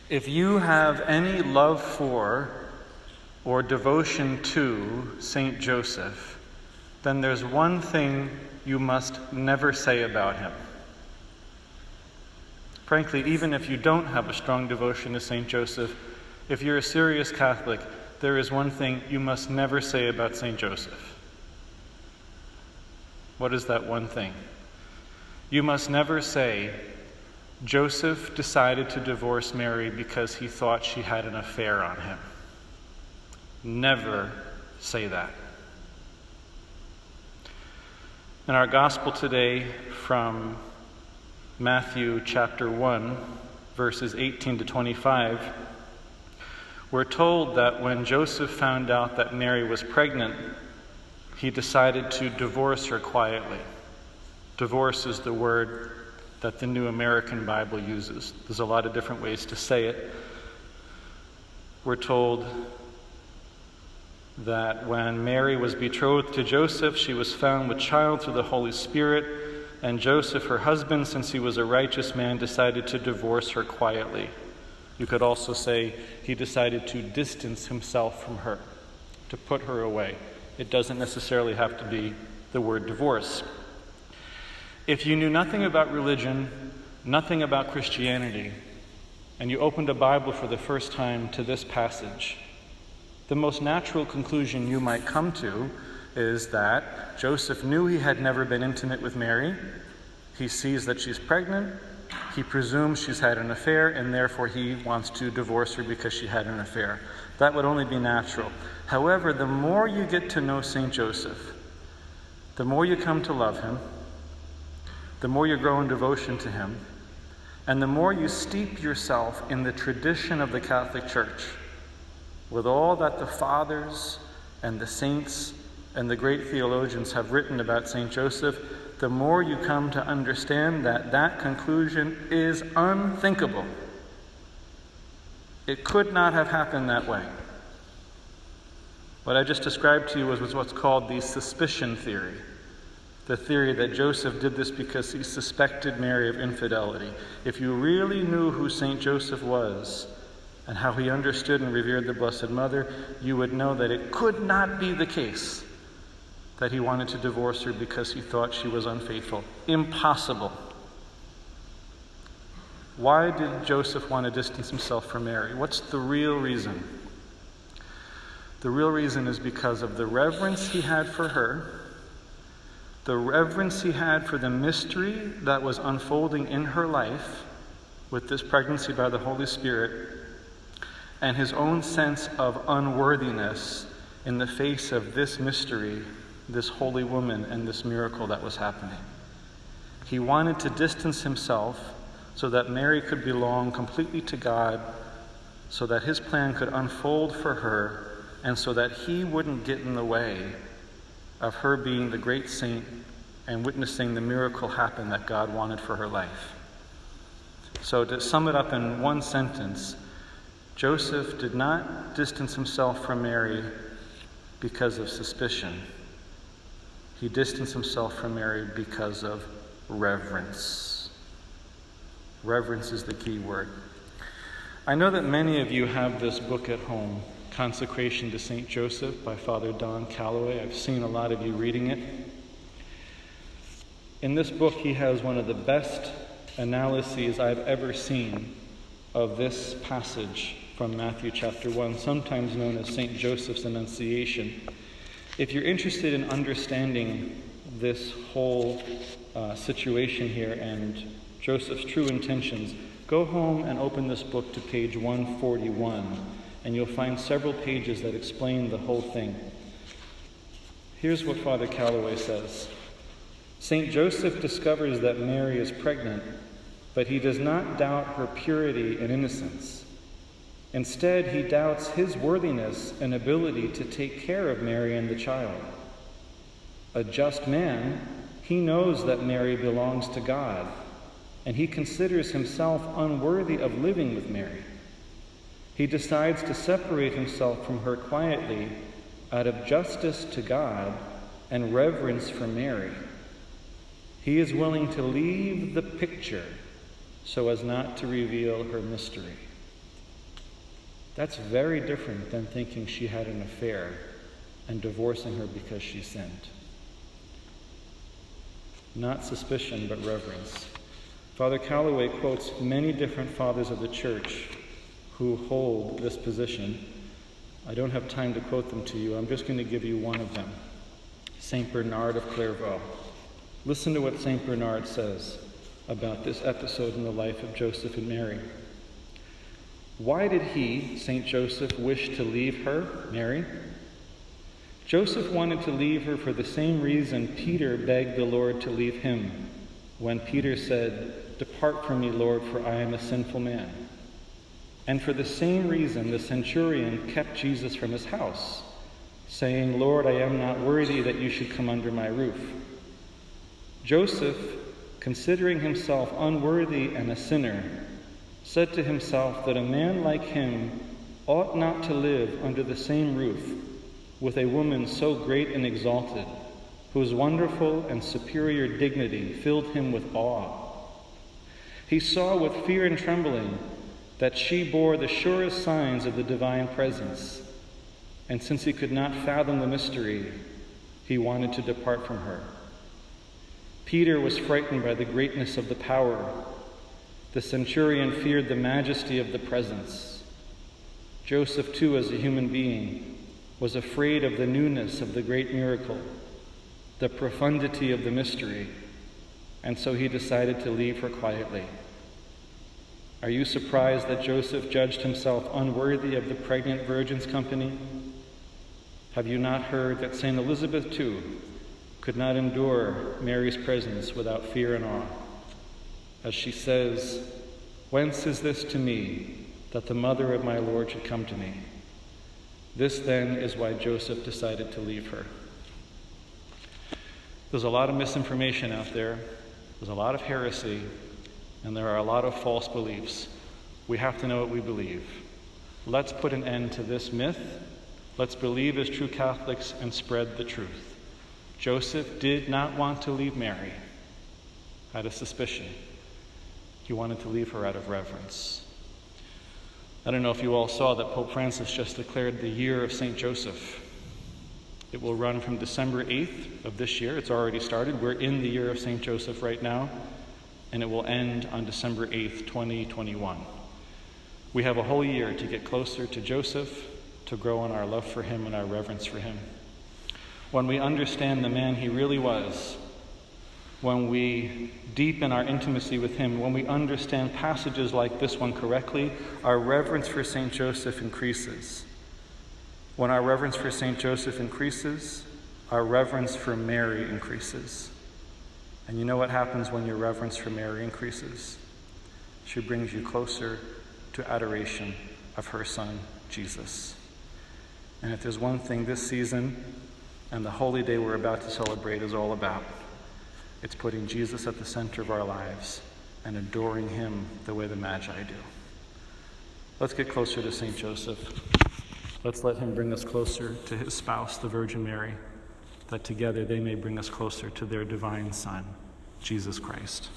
If you have any love for or devotion to St. Joseph, then there's one thing you must never say about him. Frankly, even if you don't have a strong devotion to St. Joseph, if you're a serious Catholic, there is one thing you must never say about St. Joseph. What is that one thing? You must never say, Joseph decided to divorce Mary because he thought she had an affair on him. Never say that. In our gospel today from Matthew chapter 1, verses 18 to 25, we're told that when Joseph found out that Mary was pregnant, he decided to divorce her quietly. Divorce is the word that the New American Bible uses. There's a lot of different ways to say it. We're told that when Mary was betrothed to Joseph, she was found with child through the Holy Spirit, and Joseph, her husband, since he was a righteous man, decided to divorce her quietly. You could also say he decided to distance himself from her, to put her away. It doesn't necessarily have to be the word divorce. If you knew nothing about religion, nothing about Christianity, and you opened a Bible for the first time to this passage, the most natural conclusion you might come to is that Joseph knew he had never been intimate with Mary. He sees that she's pregnant. He presumes she's had an affair, and therefore he wants to divorce her because she had an affair. That would only be natural. However, the more you get to know St. Joseph, the more you come to love him, the more you grow in devotion to him, and the more you steep yourself in the tradition of the Catholic Church, with all that the fathers and the saints and the great theologians have written about St. Joseph, the more you come to understand that that conclusion is unthinkable. It could not have happened that way. What I just described to you was what's called the suspicion theory. The theory that Joseph did this because he suspected Mary of infidelity. If you really knew who St. Joseph was and how he understood and revered the Blessed Mother, you would know that it could not be the case that he wanted to divorce her because he thought she was unfaithful. Impossible. Why did Joseph want to distance himself from Mary? What's the real reason? The real reason is because of the reverence he had for her, the reverence he had for the mystery that was unfolding in her life with this pregnancy by the Holy Spirit, and his own sense of unworthiness in the face of this mystery, this holy woman, and this miracle that was happening. He wanted to distance himself so that Mary could belong completely to God, so that his plan could unfold for her, and so that he wouldn't get in the way of her being the great saint and witnessing the miracle happen that God wanted for her life. So to sum it up in one sentence, Joseph did not distance himself from Mary because of suspicion. He distanced himself from Mary because of reverence. Reverence is the key word. I know that many of you have this book at home, Consecration to St. Joseph by Father Don Calloway. I've seen a lot of you reading it. In this book, he has one of the best analyses I've ever seen of this passage from Matthew chapter 1, sometimes known as St. Joseph's Annunciation. If you're interested in understanding this whole situation here and Joseph's true intentions, go home and open this book to page 141. And you'll find several pages that explain the whole thing. Here's what Father Calloway says. St. Joseph discovers that Mary is pregnant, but he does not doubt her purity and innocence. Instead, he doubts his worthiness and ability to take care of Mary and the child. A just man, he knows that Mary belongs to God, and he considers himself unworthy of living with Mary. He decides to separate himself from her quietly out of justice to God and reverence for Mary. He is willing to leave the picture so as not to reveal her mystery. That's very different than thinking she had an affair and divorcing her because she sinned. Not suspicion, but reverence. Father Calloway quotes many different fathers of the church who hold this position. I don't have time to quote them to you. I'm just going to give you one of them. St. Bernard of Clairvaux. Listen to what St. Bernard says about this episode in the life of Joseph and Mary. Why did he, St. Joseph, wish to leave her, Mary? Joseph wanted to leave her for the same reason Peter begged the Lord to leave him when Peter said, "Depart from me, Lord, for I am a sinful man." And for the same reason the centurion kept Jesus from his house, saying, "Lord, I am not worthy that you should come under my roof." Joseph, considering himself unworthy and a sinner, said to himself that a man like him ought not to live under the same roof with a woman so great and exalted, whose wonderful and superior dignity filled him with awe. He saw with fear and trembling that she bore the surest signs of the divine presence, and since he could not fathom the mystery, he wanted to depart from her. Peter was frightened by the greatness of the power. The centurion feared the majesty of the presence. Joseph, too, as a human being, was afraid of the newness of the great miracle, the profundity of the mystery, and so he decided to leave her quietly. Are you surprised that Joseph judged himself unworthy of the pregnant virgin's company? Have you not heard that St. Elizabeth, too, could not endure Mary's presence without fear and awe? As she says, "Whence is this to me, that the mother of my Lord should come to me?" This, then, is why Joseph decided to leave her. There's a lot of misinformation out there. There's a lot of heresy, and there are a lot of false beliefs. We have to know what we believe. Let's put an end to this myth. Let's believe as true Catholics and spread the truth. Joseph did not want to leave Mary out of suspicion. He wanted to leave her out of reverence. I don't know if you all saw that Pope Francis just declared the year of St. Joseph. It will run from December 8th of this year. It's already started. We're in the year of St. Joseph right now, and it will end on December 8th, 2021. We have a whole year to get closer to Joseph, to grow in our love for him and our reverence for him. When we understand the man he really was, when we deepen our intimacy with him, when we understand passages like this one correctly, our reverence for St. Joseph increases. When our reverence for St. Joseph increases, our reverence for Mary increases. And you know what happens when your reverence for Mary increases? She brings you closer to adoration of her Son, Jesus. And if there's one thing this season and the holy day we're about to celebrate is all about, it's putting Jesus at the center of our lives and adoring him the way the Magi do. Let's get closer to St. Joseph. Let's let him bring us closer to his spouse, the Virgin Mary, that together they may bring us closer to their divine Son, Jesus Christ.